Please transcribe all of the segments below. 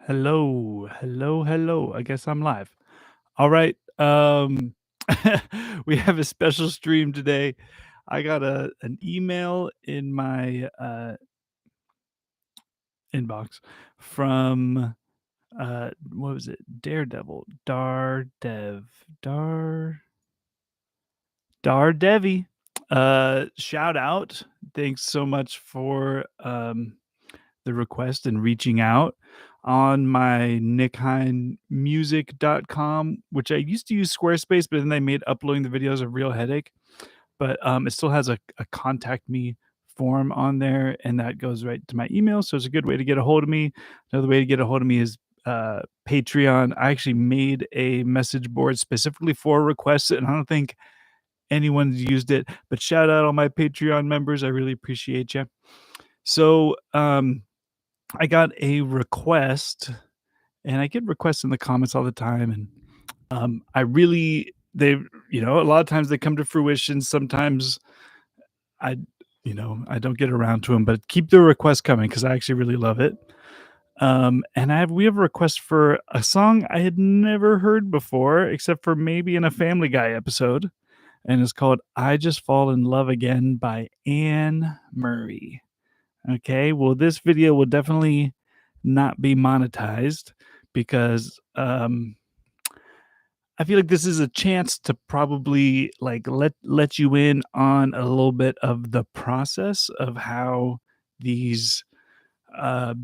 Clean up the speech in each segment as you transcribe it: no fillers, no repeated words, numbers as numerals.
Hello, hello, hello. I guess I'm live. All right. We have a special stream today. I got an email in my inbox from what was it? Daredevil, Dar Devi. Shout out. Thanks so much for the request and reaching out on my nickheinmusic.com, which I used to use Squarespace, but then they made uploading the videos a real headache. But it still has a contact me form on there, and that goes right to my email. So it's a good way to get a hold of me. Another way to get a hold of me is Patreon. I actually made a message board specifically for requests, and I don't think anyone's used it. But shout out all my Patreon members. I really appreciate you. So I got a request, and I get requests in the comments all the time, and I really they a lot of times they come to fruition. Sometimes I I don't get around to them, but keep the requests coming because I actually really love it. And we have a request for a song I had never heard before, except for maybe in a Family Guy episode, and it's called "I Just Fall in Love Again" by Anne Murray. Okay, well, this video will definitely not be monetized because I feel like this is a chance to probably like let you in on a little bit of the process of how these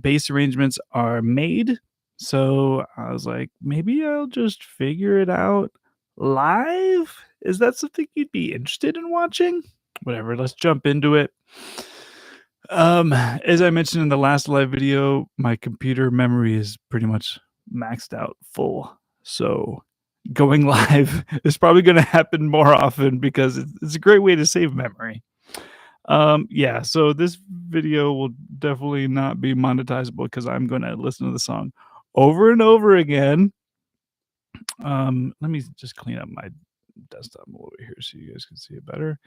bass arrangements are made. So I was like, maybe I'll just figure it out live. Is that something you'd be interested in watching? Whatever, let's jump into it. As I mentioned in the last live video, my computer memory is pretty much maxed out full. So going live is probably going to happen more often because it's a great way to save memory. Yeah, so this video will definitely not be monetizable because I'm going to listen to the song over and over again. Let me just clean up my desktop over here so you guys can see it better.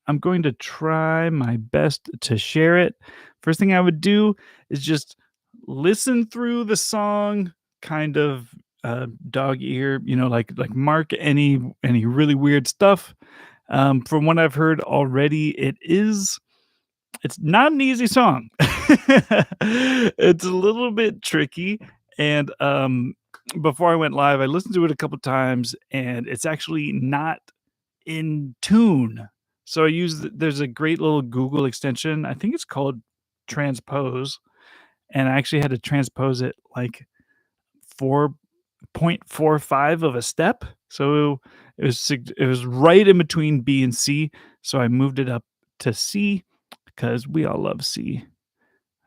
I'm going to try my best to share it. First thing I would do is just listen through the song, kind of dog ear, like mark any really weird stuff. From what I've heard already, it's not an easy song. It's a little bit tricky, and before I went live, I listened to it a couple times, and it's actually not in tune. So there's a great little Google extension. I think it's called transpose. And I actually had to transpose it like 4.45 of a step. So it was right in between B and C. So I moved it up to C because we all love C.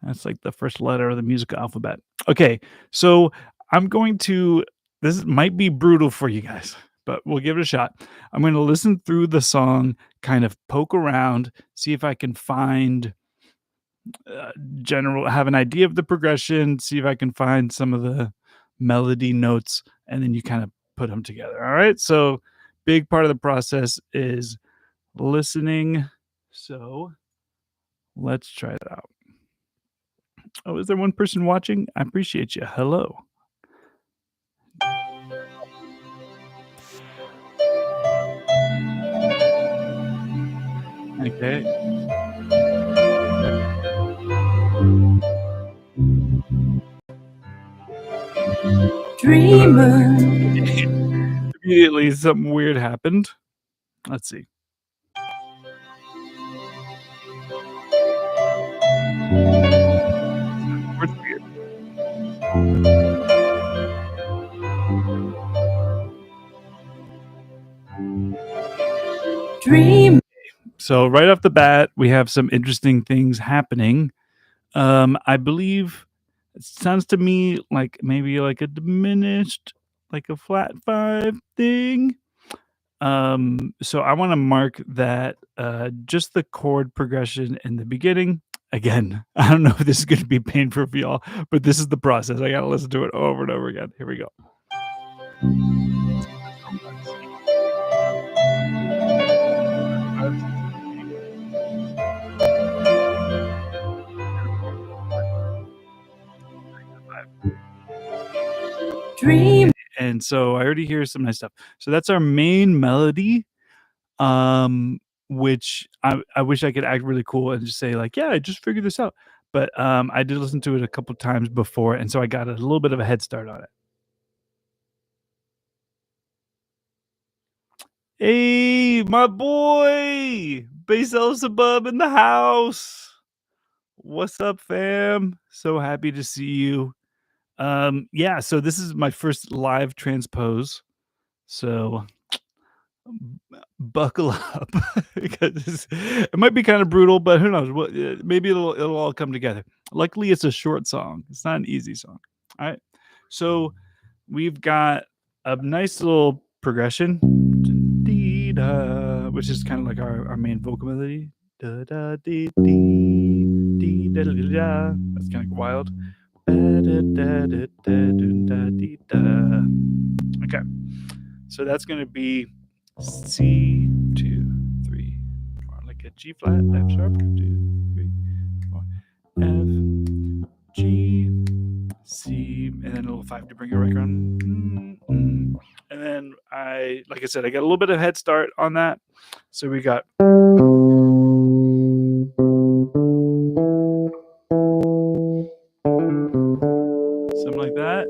That's like the first letter of the musical alphabet. Okay, so I'm going to this might be brutal for you guys, but we'll give it a shot. I'm going to listen through the song, kind of poke around, see if I can find have an idea of the progression, see if I can find some of the melody notes, and then you kind of put them together. All right. So, big part of the process is listening. So, let's try it out. Oh, is there one person watching? I appreciate you. Hello. Okay. Dreamer. Immediately, something weird happened. Let's see. What's weird? Dream. So right off the bat, we have some interesting things happening. I believe it sounds to me like maybe like a diminished, like a flat 5 thing. So I wanna mark that, just the chord progression in the beginning. Again, I don't know if this is gonna be painful for y'all, but this is the process. I gotta listen to it over and over again. Here we go. Dream. And so I already hear some nice stuff. So that's our main melody, which I wish I could act really cool and just say like, yeah, I just figured this out. But I did listen to it a couple times before, and so I got a little bit of a head start on it. Hey, my boy, Beelzebub in the house. What's up, fam? So happy to see you. Yeah, so this is my first live transpose. So buckle up because it might be kind of brutal, but who knows? What maybe it'll all come together. Luckily, it's a short song. It's not an easy song. All right. So we've got a nice little progression, which is kind of like our main vocal melody. Da, da, dee, dee, dee, da, da, da, da. That's kind of wild. Da, da, da, da, da, da, dee, da. Okay, so that's going to be C, 2, 3, 4, like a G flat, F sharp, 2, 3, 4, F, G, C, and then a little 5 to bring it right on. And then like I said, I got a little bit of head start on that. So we got something like that.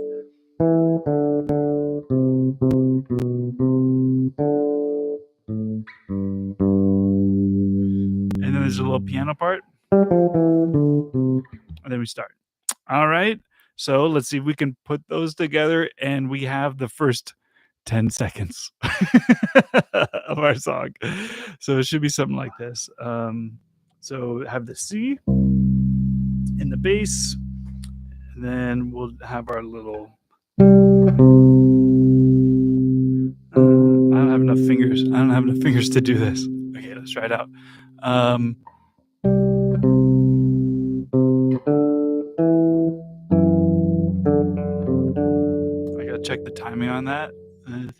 And then there's a little piano part. And then we start. All right. So let's see if we can put those together, and we have the first 10 seconds of our song. So it should be something like this. So have the C in the bass, and then we'll have our little. I don't have enough fingers. I don't have enough fingers to do this. Okay, let's try it out. I gotta check the timing on that. And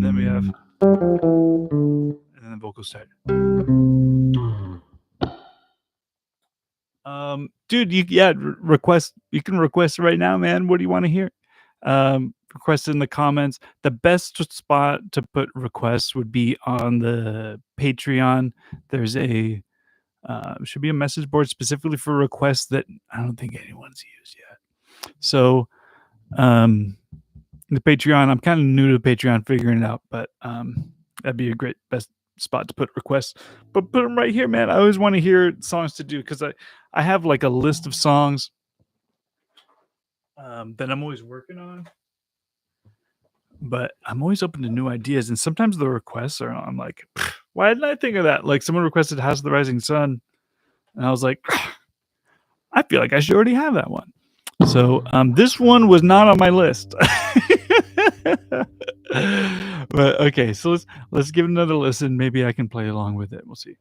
then we have, and then the vocals start. Dude, request. You can request right now, man. What do you want to hear? Request in the comments. The best spot to put requests would be on the Patreon. There's a should be a message board specifically for requests that I don't think anyone's used yet. So the Patreon, I'm kind of new to Patreon, figuring it out, but that'd be a great best spot to put requests. But put them right here, man. I always want to hear songs to do because I have like a list of songs that I'm always working on, but I'm always open to new ideas. And sometimes the requests are, I'm like, why didn't I think of that? Like someone requested House of the Rising Sun, and I was like, I feel like I should already have that one. So this one was not on my list. But okay, so let's give it another listen. Maybe I can play along with it. We'll see.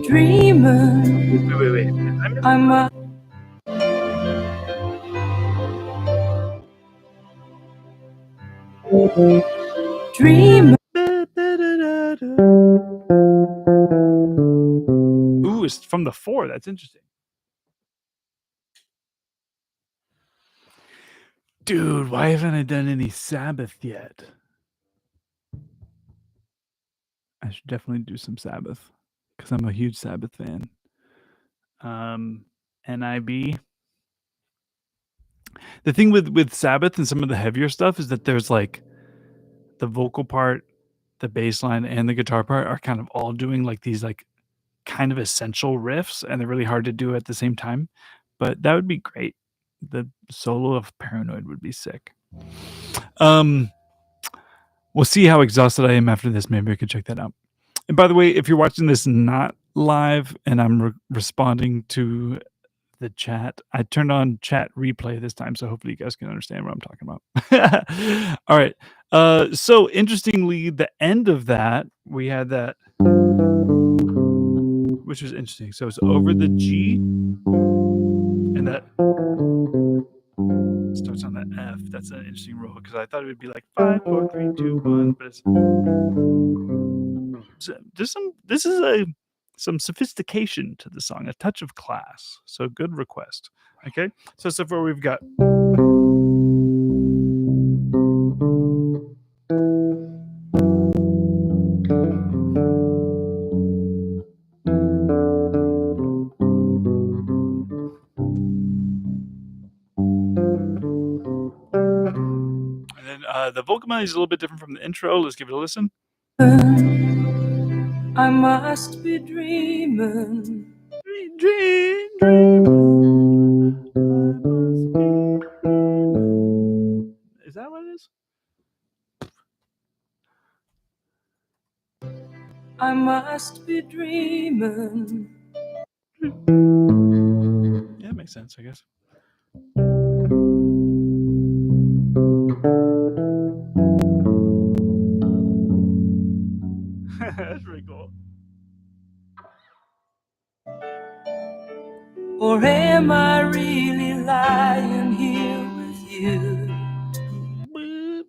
Dreamer. Wait. I'm a dreamer. Ooh, it's from the 4. That's interesting. Dude, why haven't I done any Sabbath yet? I should definitely do some Sabbath because I'm a huge Sabbath fan. NIB. The thing with Sabbath and some of the heavier stuff is that there's like the vocal part, the bass line, and the guitar part are kind of all doing like these like kind of essential riffs, and they're really hard to do at the same time. But that would be great. The solo of Paranoid would be sick. We'll see how exhausted I am after this. Maybe I could check that out. And by the way, if you're watching this not live and I'm responding to the chat, I turned on chat replay this time, so hopefully you guys can understand what I'm talking about. All right. So interestingly, the end of that, we had which was interesting. So it's over the G, and that starts on the F. That's an interesting roll because I thought it would be like 5, 4, 3, 2, 1, but it's there's some. This is a some sophistication to the song, a touch of class. So good request. Okay, so far we've got. And then the vocal melody is a little bit different from the intro. Let's give it a listen. I must be dreaming. Dream, dream. I must be dreaming. Is that what it is? I must be dreaming. Yeah, it makes sense, I guess. That's pretty cool. Or am I really lying here with you? Boop.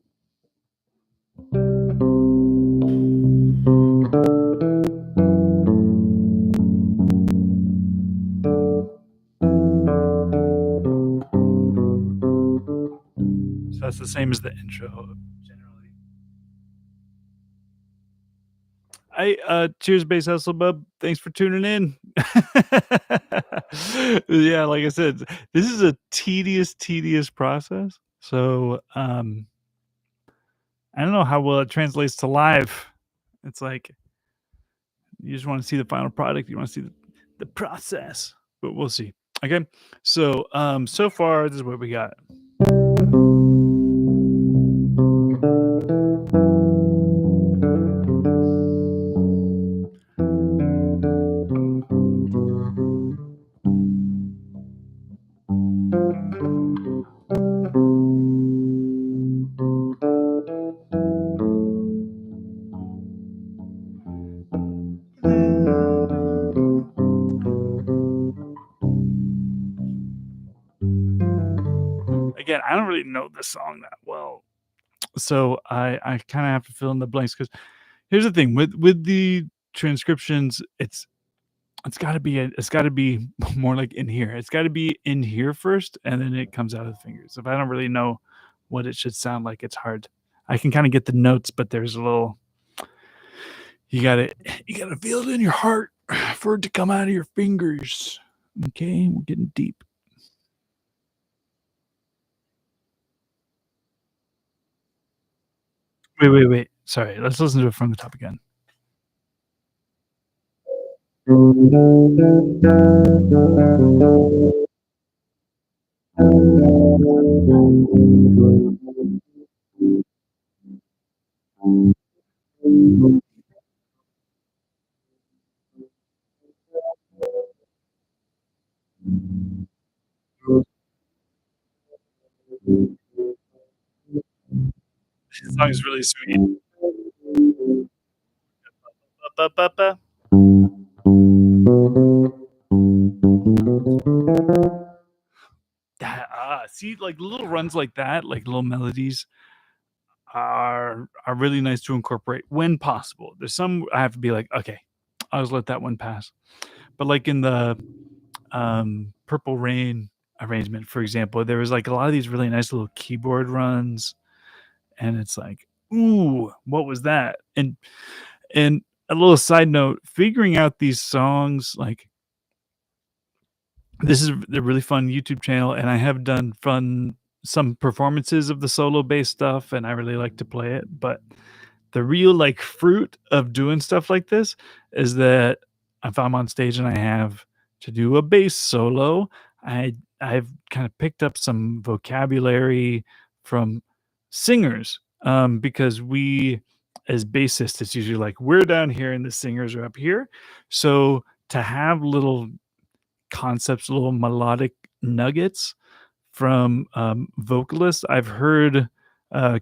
So that's the same as the intro, generally. Cheers, Bass Hustle Bub. Thanks for tuning in. Yeah, like I said, this is a tedious process. So I don't know how well it translates to live. It's like you just want to see the final product, you want to see the process, but we'll see. Okay. So so far this is what we got. Again, I don't really know this song that well, so I kind of have to fill in the blanks because here's the thing with the transcriptions, it's got to be more like in here. It's got to be in here first, and then it comes out of the fingers. If I don't really know what it should sound like, it's hard. I can kind of get the notes, but there's a little. You gotta feel it in your heart for it to come out of your fingers. Okay, we're getting deep. Wait. Sorry, let's listen to it from the top again. This song is really sweet. Ba-ba-ba-ba. See, like little runs like that, like little melodies are really nice to incorporate when possible. There's some I have to be like, okay, I'll just let that one pass. But like in the Purple Rain arrangement, for example, there was like a lot of these really nice little keyboard runs, and it's like, ooh, what was that? And a little side note, figuring out these songs, like this is a really fun YouTube channel, and I have done some performances of the solo bass stuff, and I really like to play it. But the real like fruit of doing stuff like this is that if I'm on stage and I have to do a bass solo, I've kind of picked up some vocabulary from singers because we as bassists it's usually like we're down here and the singers are up here. So to have little concepts, little melodic nuggets from vocalists. I've heard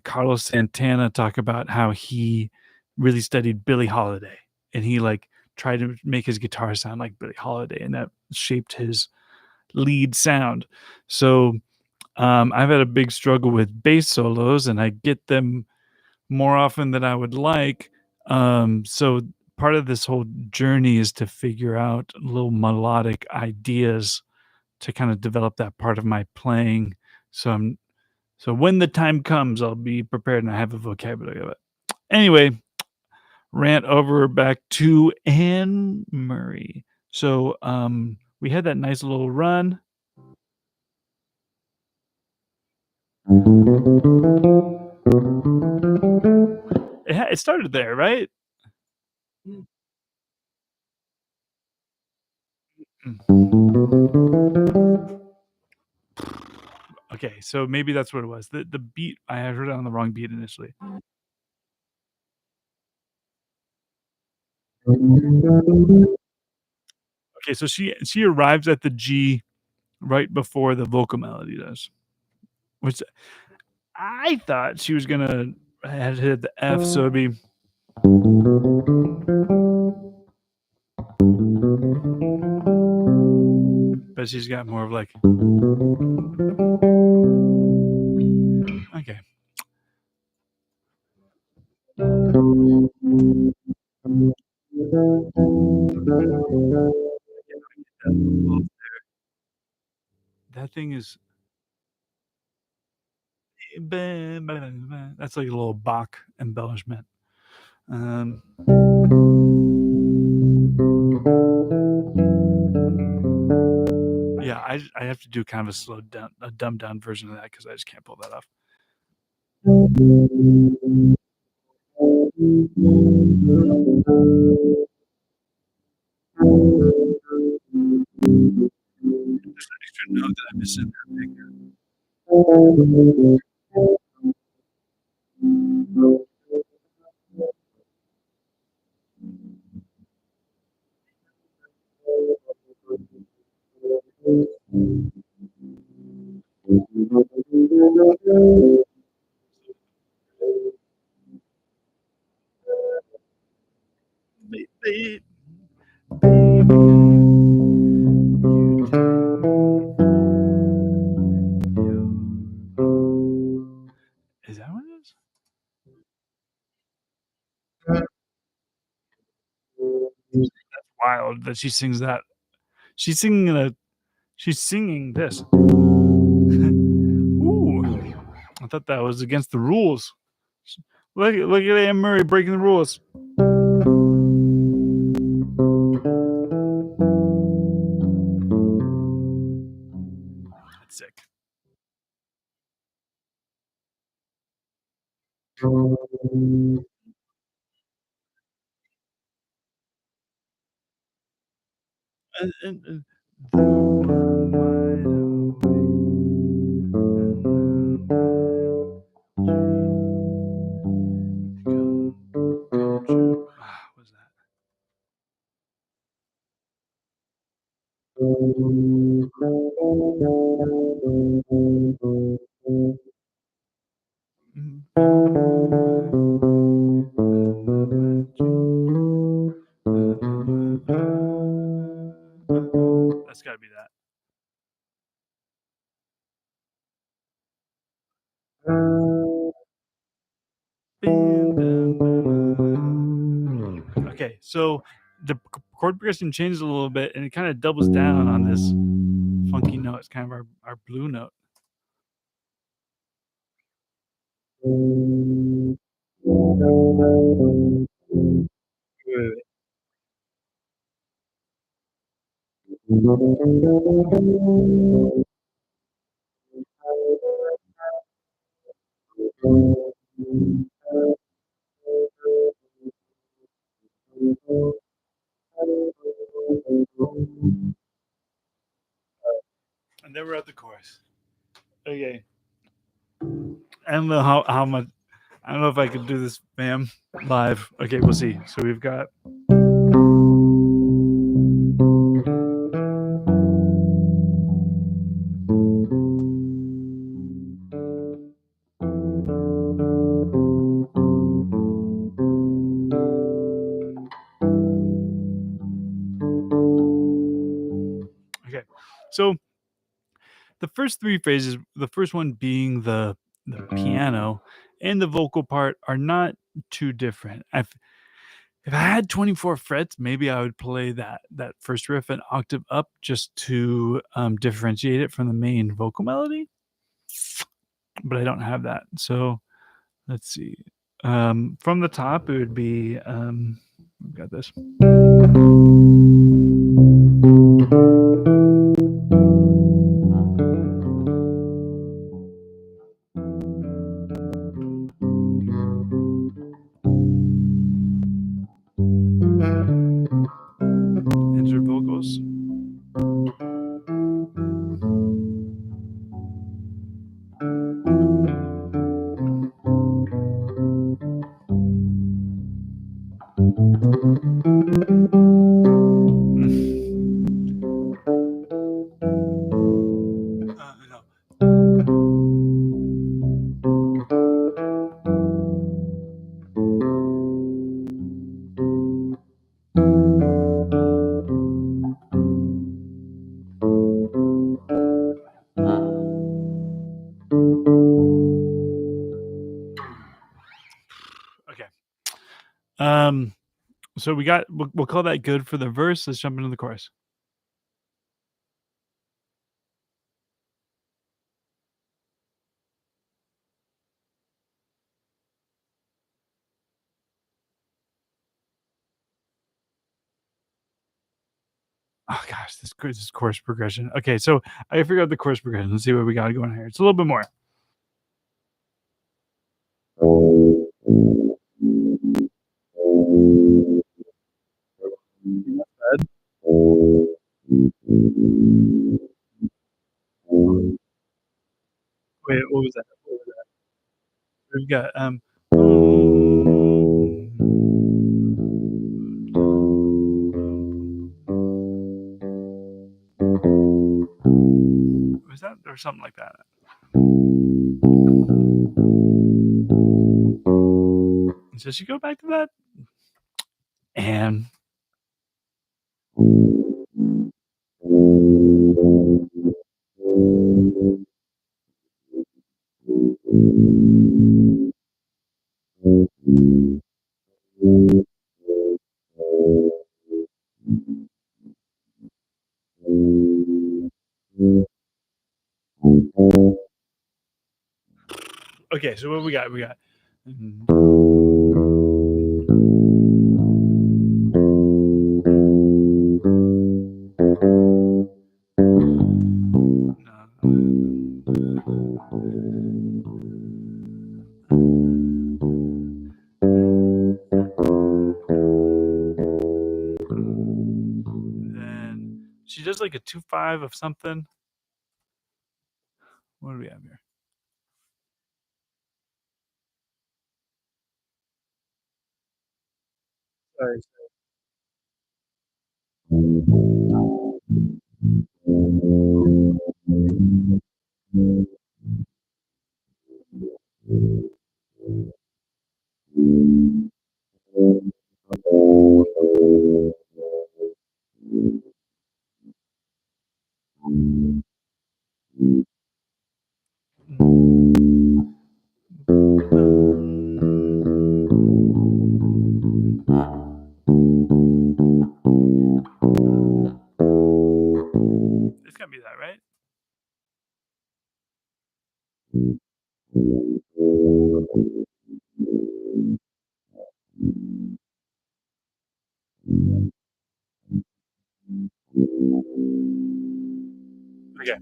Carlos Santana talk about how he really studied Billie Holiday and he like try to make his guitar sound like Billie Holiday, and that shaped his lead sound. So, I've had a big struggle with bass solos, and I get them more often than I would like. So part of this whole journey is to figure out little melodic ideas to kind of develop that part of my playing. So so when the time comes, I'll be prepared and I have a vocabulary of it. Anyway, rant over, back to Anne Murray. So we had that nice little run. It started there, right? Okay, so maybe that's what it was. The beat, I had heard it on the wrong beat initially. Okay, so she arrives at the G right before the vocal melody does, which I thought she was gonna had hit the F, so it'd be, but she's got more of like, okay. That thing is that's like a little Bach embellishment. Um, yeah, I have to do kind of a slowed down, a dumbed down version of that because I just can't pull that off. There's an extra note that I'm missing there. Baby, you take is that what it is? That's wild that she sings that. She's singing a she's singing this. Ooh, I thought that was against the rules. Look at Anne Murray breaking the rules. That's sick. And the one wide awake what's that? That's gotta be that. Okay, so the chord progression changes a little bit, and it kind of doubles down on this funky note. It's kind of our blue note. Wait. And then we're at the chorus. Okay, I don't know how much. I don't know if I can do this, ma'am, live. Okay, we'll see. So we've got. So the first 3 phrases, the first one being the piano and the vocal part are not too different. If I had 24 frets, maybe I would play that first riff an octave up just to, differentiate it from the main vocal melody, but I don't have that. So, let's see. From the top, it would be, I've got this. Insert vocals. No. Okay. Um, so we'll call that good for the verse. Let's jump into the chorus. Oh gosh, this chorus progression. Okay, so I figured out the chorus progression. Let's see what we got going here. It's a little bit more. Wait, what was that? What was that? We've got was that or something like that? So she go back to that and okay. So what we got? We got. Then she does like a 2/5 of something. What do we have here? Sorry. It's gotta be that, right? Okay.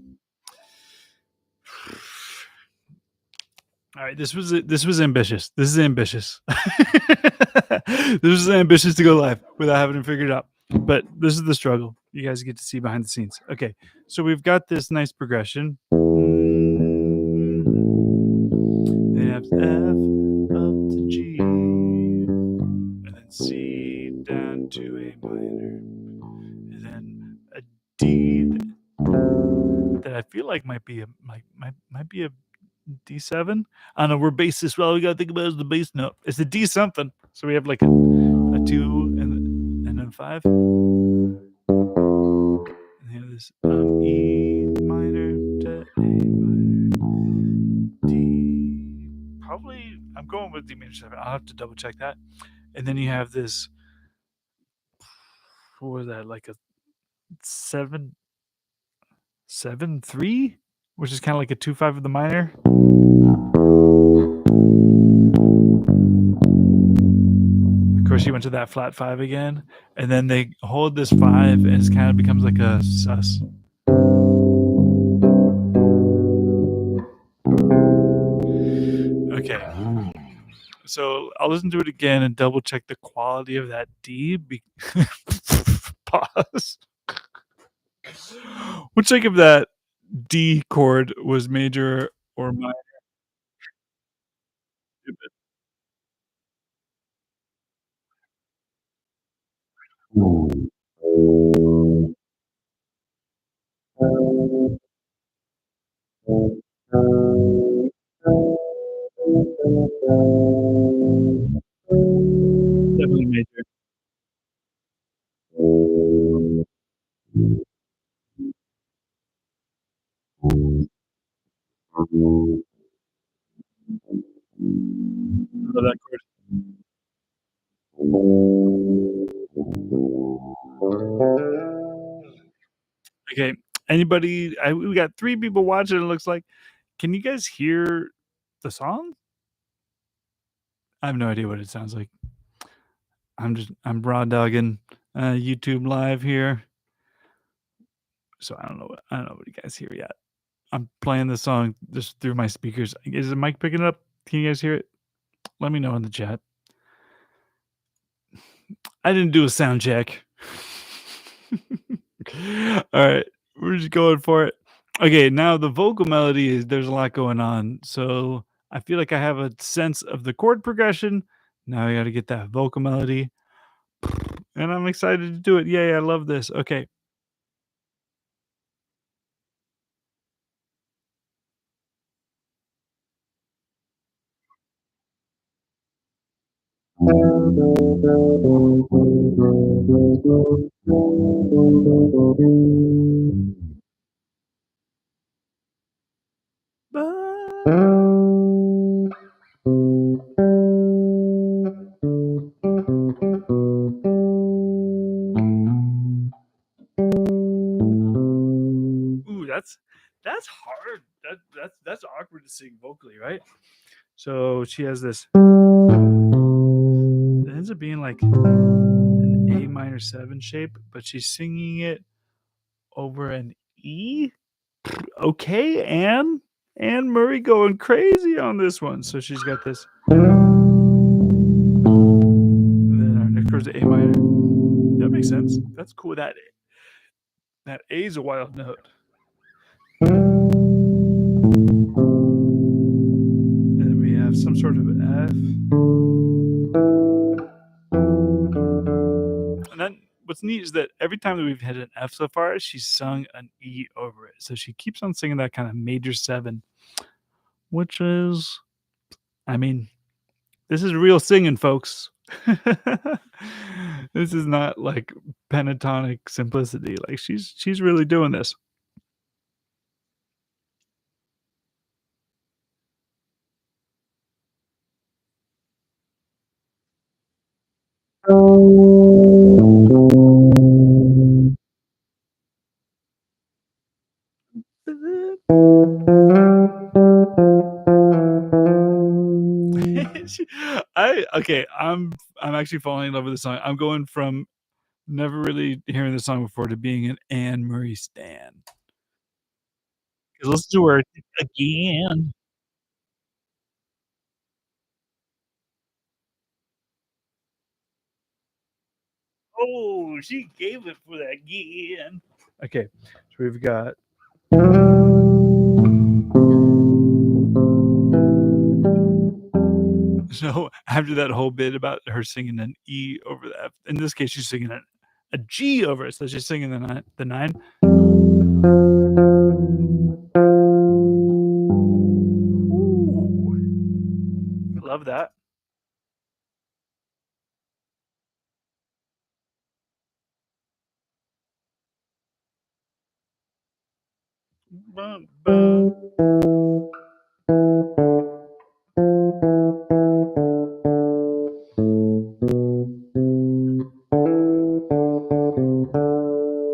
All right. This was ambitious. This is ambitious. This is ambitious to go live without having to figure it out. But this is the struggle. You guys get to see behind the scenes. Okay. So we've got this nice progression. Then F up to G, and then C down to A minor, and then a D that I feel like might be a might be a D7. I don't know. We're bassists. Well, we gotta think about it as the bass note. It's a D something. So we have like a 2 and then 5. And they have this E minor to A minor, D. Probably, I'm going with D major 7. I'll have to double check that. And then you have this, what was that, like a 7-7-3, which is kind of like a 2-5 of the minor. Of course, you went to that flat 5 again, and then they hold this 5, and it kind of becomes like a sus. Okay. So I'll listen to it again and double check the quality of that D. Pause. Which like if that D chord was major or minor? Definitely major. Love that chord. Okay. Anybody? We got 3 people watching. It looks like. Can you guys hear the song? I have no idea what it sounds like. I'm raw dogging YouTube live here, so I don't know what you guys hear yet. I'm playing the song just through my speakers. Is the mic picking it up? Can you guys hear it? Let me know in the chat. I didn't do a sound check. All right, we're just going for it. Okay, now the vocal melody is there's a lot going on. So I feel like I have a sense of the chord progression. Now I got to get that vocal melody. And I'm excited to do it. Yay, I love this. Okay. Ooh, that's hard. That's awkward to sing vocally, right? So she has this. It ends up being like an A minor 7 shape, but she's singing it over an E. Okay, Anne Murray going crazy on this one. So she's got this. And then our next chord is A minor. That makes sense. That's cool. That A is a wild note. And then we have some sort of F. And then what's neat is that every time that we've hit an F so far, she's sung an E over it. So she keeps on singing that kind of major 7, which is, I mean, this is real singing, folks. This is not like pentatonic simplicity. Like she's really doing this. I'm actually falling in love with the song. I'm going from never really hearing the song before to being an Anne Murray stan. Listen to her again. Oh, she gave it for that again. Okay, so we've got. So after that whole bit about her singing an E over the F, in this case, she's singing a G over it. So she's singing the 9. Ooh, love that. Bum, bum.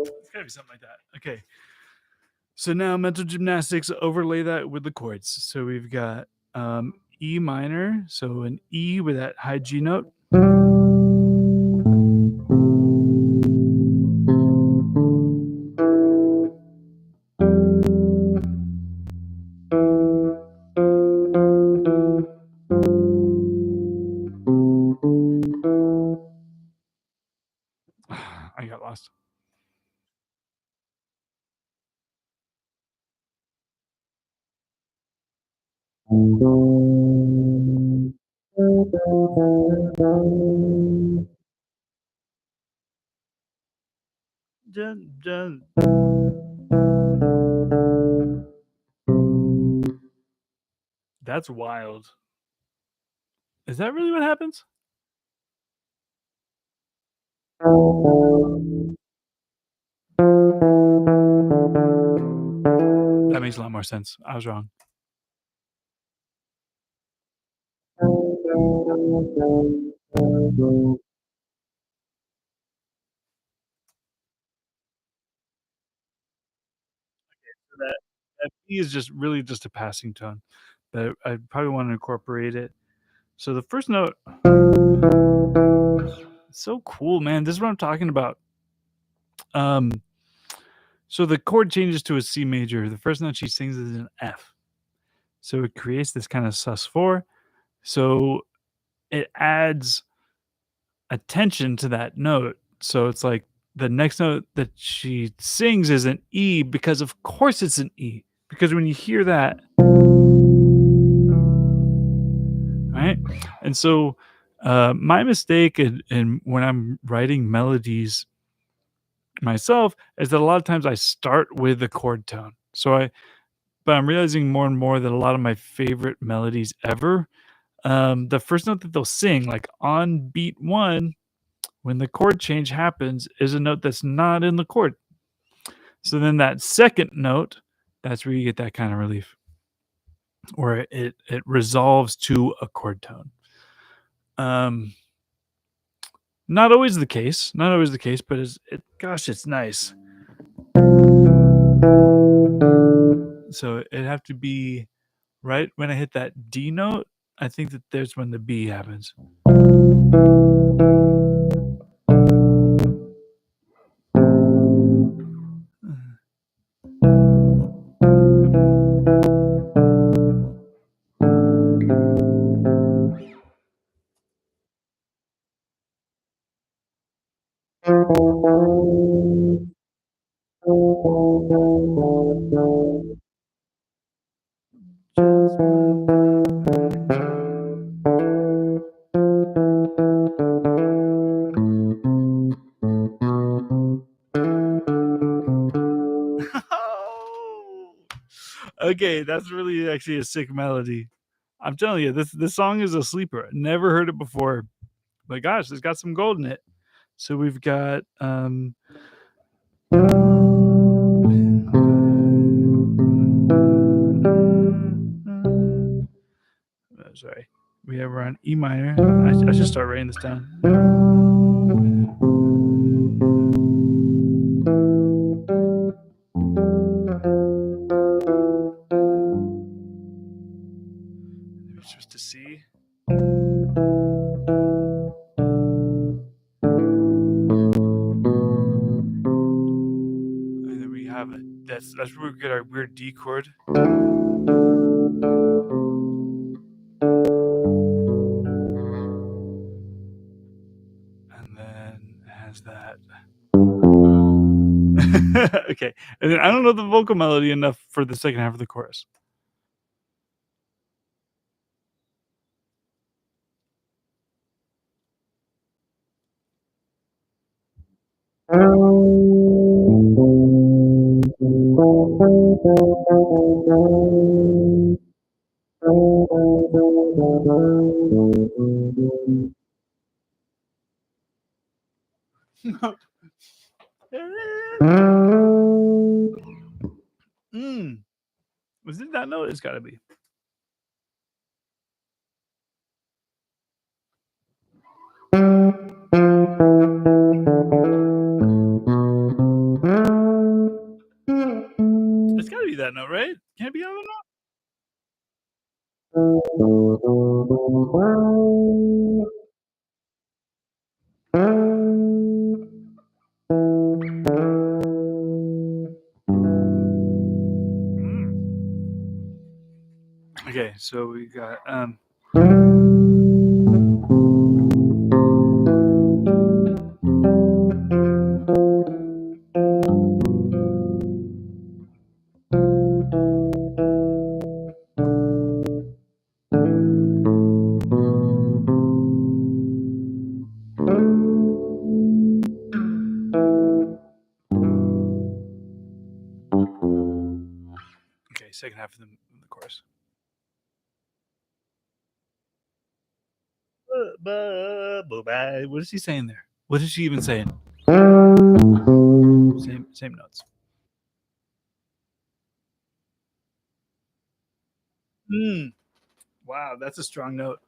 It's gotta be something like that. Okay. So now mental gymnastics, overlay that with the chords. So we've got E minor, so an E with that high G note. I got lost. Dun, dun. That's wild. Is that really what happens? That makes a lot more sense. I was wrong. So that B is just really just a passing tone, but I probably want to incorporate it. So the first note, it's so cool, man. This is what I'm talking about. Um, so the chord changes to a C major. The first note she sings is an F. So it creates this kind of sus4. So it adds attention to that note. So it's like the next note that she sings is an E because of course it's an E. Because when you hear that, right? And so my mistake in when I'm writing melodies myself is that a lot of times I start with the chord tone. But I'm realizing more and more that a lot of my favorite melodies ever, the first note that they'll sing, like on beat one, when the chord change happens, is a note that's not in the chord. So then that second note, that's where you get that kind of relief, where it resolves to a chord tone. Um, not always the case, not always the case, but gosh, it's nice. So it'd have to be right when I hit that D note. I think that there's when the B happens. Okay, that's really actually a sick melody. I'm telling you, this song is a sleeper. Never heard it before, but gosh, it's got some gold in it. So we've got sorry, we're on E minor. I should start writing this down. It's just a C. And then we have it. That's where we get our weird D chord. And then it has that. Okay. And then I don't know the vocal melody enough for the second half of the chorus. Was it that note? It's got to be. It's got to be that note, right? Can't it be other note? Okay, so we got okay, second half of the chorus. What is he saying there? What is she even saying? Same notes. Wow, that's a strong note.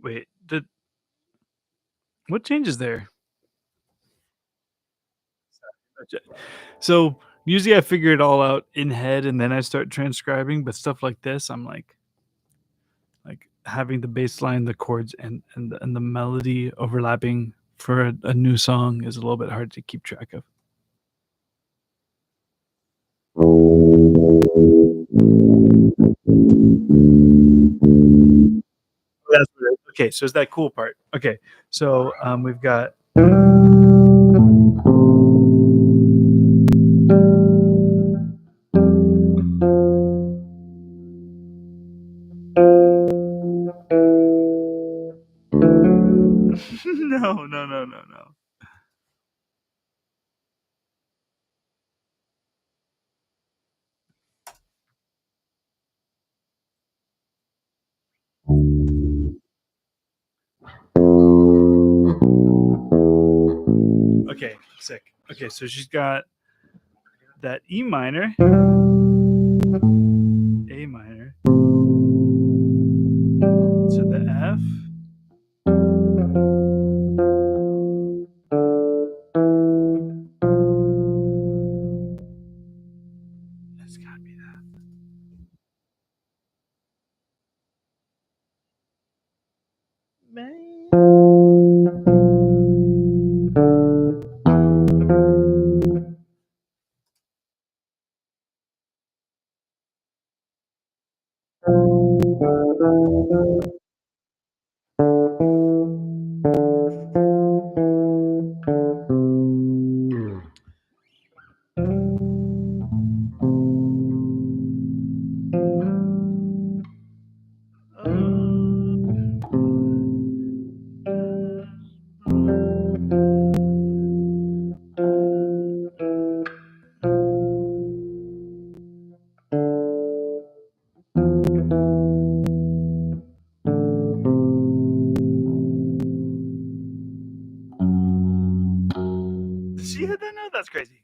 Wait, what changes there? So usually I figure it all out in head and then I start transcribing, but stuff like this, I'm like having the bass line, the chords, and the melody overlapping for a new song is a little bit hard to keep track of. Okay, so it's that cool part. Okay, so we've got. No. Okay, sick. Okay, so she's got that E minor, A minor, to the F. It's gotta be that. Did she hit that note? That's crazy.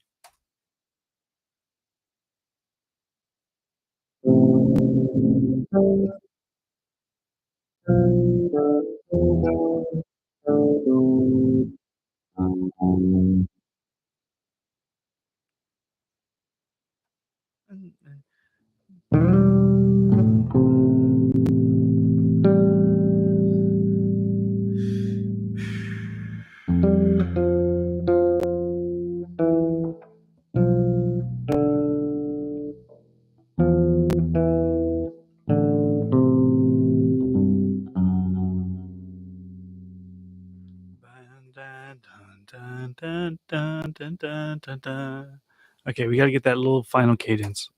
Okay, we got to get that little final cadence.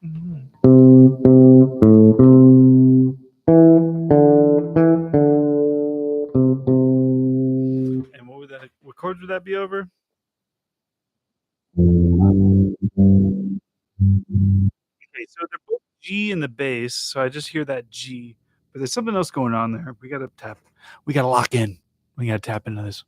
And what chords would that be over? G in the bass, so I just hear that G, but there's something else going on there. We gotta tap. We gotta lock in. We gotta tap into this.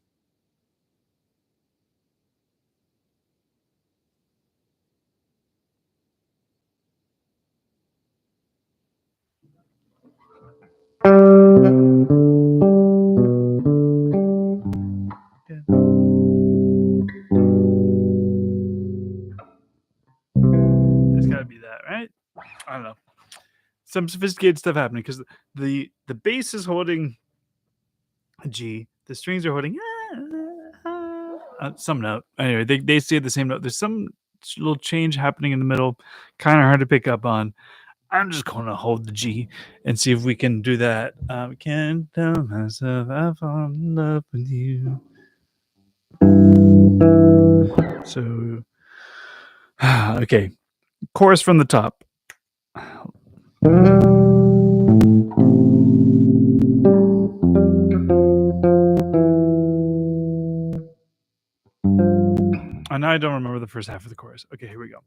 It's gotta be that, right? I don't know. Some sophisticated stuff happening because the bass is holding a G, the strings are holding some note. Anyway, they stay the same note. There's some little change happening in the middle, kind of hard to pick up on. I'm just going to hold the G and see if we can do that. Can't tell myself I fall in love with you. So, okay, chorus from the top. And I don't remember the first half of the chorus. Okay, here we go.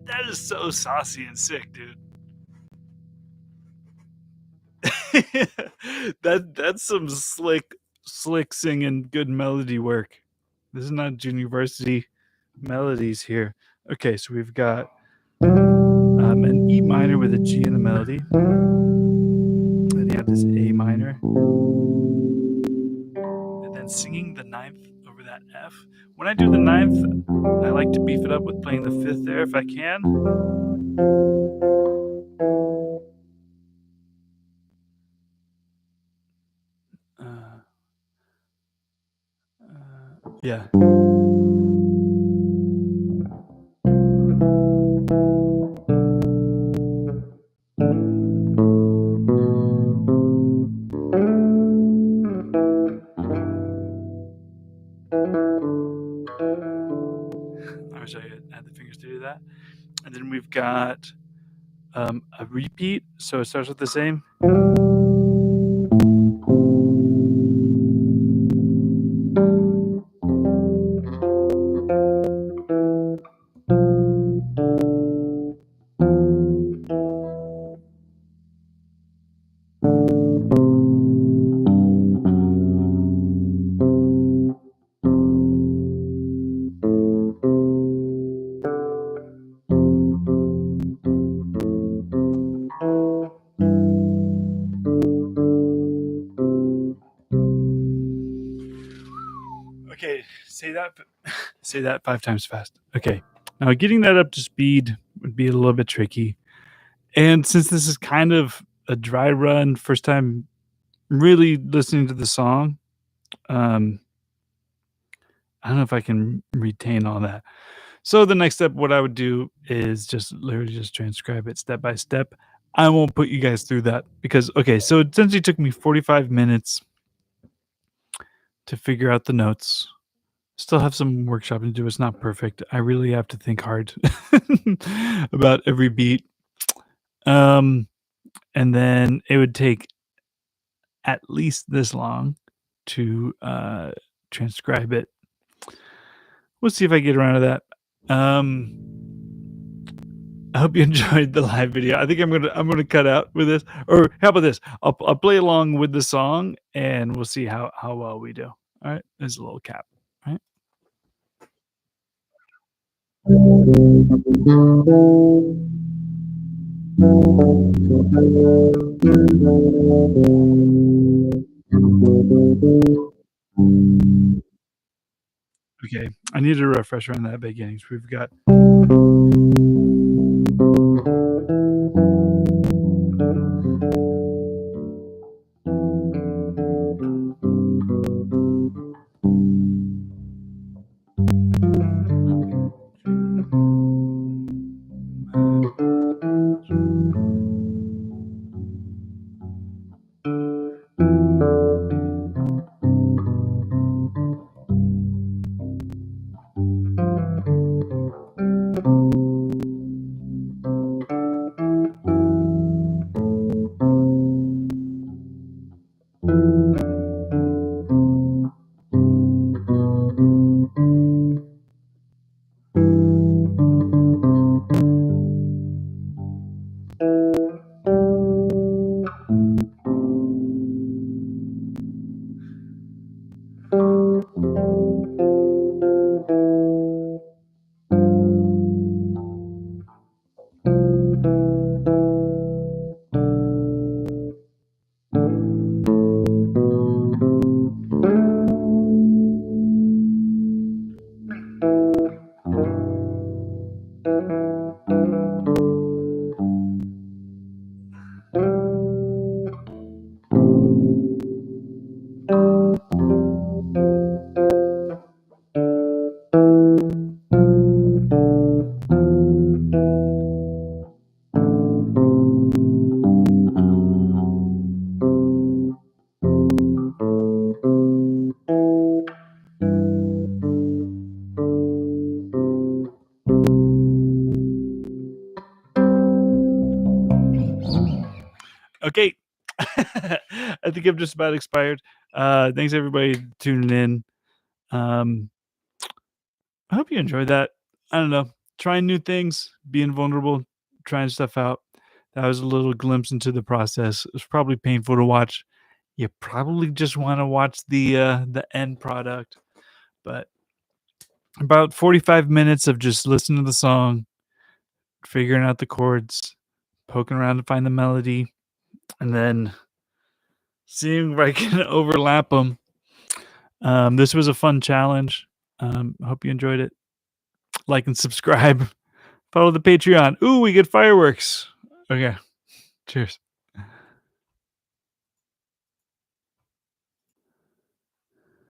That is so saucy and sick, dude. That's some slick singing, good melody work. This is not university melodies here. Okay, so we've got an E minor with a G in the melody. And you have this A minor. And then singing the ninth over that F. When I do the ninth, I like to beef it up with playing the fifth there if I can. Yeah. I wish I had the fingers to do that. And then we've got a repeat, so it starts with the same. Okay, say that 5 times fast. Okay. Now getting that up to speed would be a little bit tricky. And since this is kind of a dry run, first time really listening to the song, I don't know if I can retain all that. So the next step, what I would do is just literally just transcribe it step by step. I won't put you guys through that because okay, so it essentially took me 45 minutes to figure out the notes. Still have some workshopping to do. It's not perfect. I really have to think hard about every beat. And then it would take at least this long to transcribe it. We'll see if I get around to that. I hope you enjoyed the live video. I think I'm gonna cut out with this. Or how about this? I'll play along with the song and we'll see how well we do. All right, there's a little cap. All right. Okay, I need a refresher on that beginning. So we've got Okay. I think I'm just about expired. Thanks everybody tuning in. I hope you enjoyed that. I don't know, trying new things, being vulnerable, trying stuff out. That was a little glimpse into the process. It was probably painful to watch. You probably just want to watch the end product, but about 45 minutes of just listening to the song, figuring out the chords, poking around to find the melody, and then seeing if I can overlap them. This was a fun challenge. I hope you enjoyed it. Like and subscribe. Follow the Patreon. Ooh, we get fireworks. Okay. Cheers.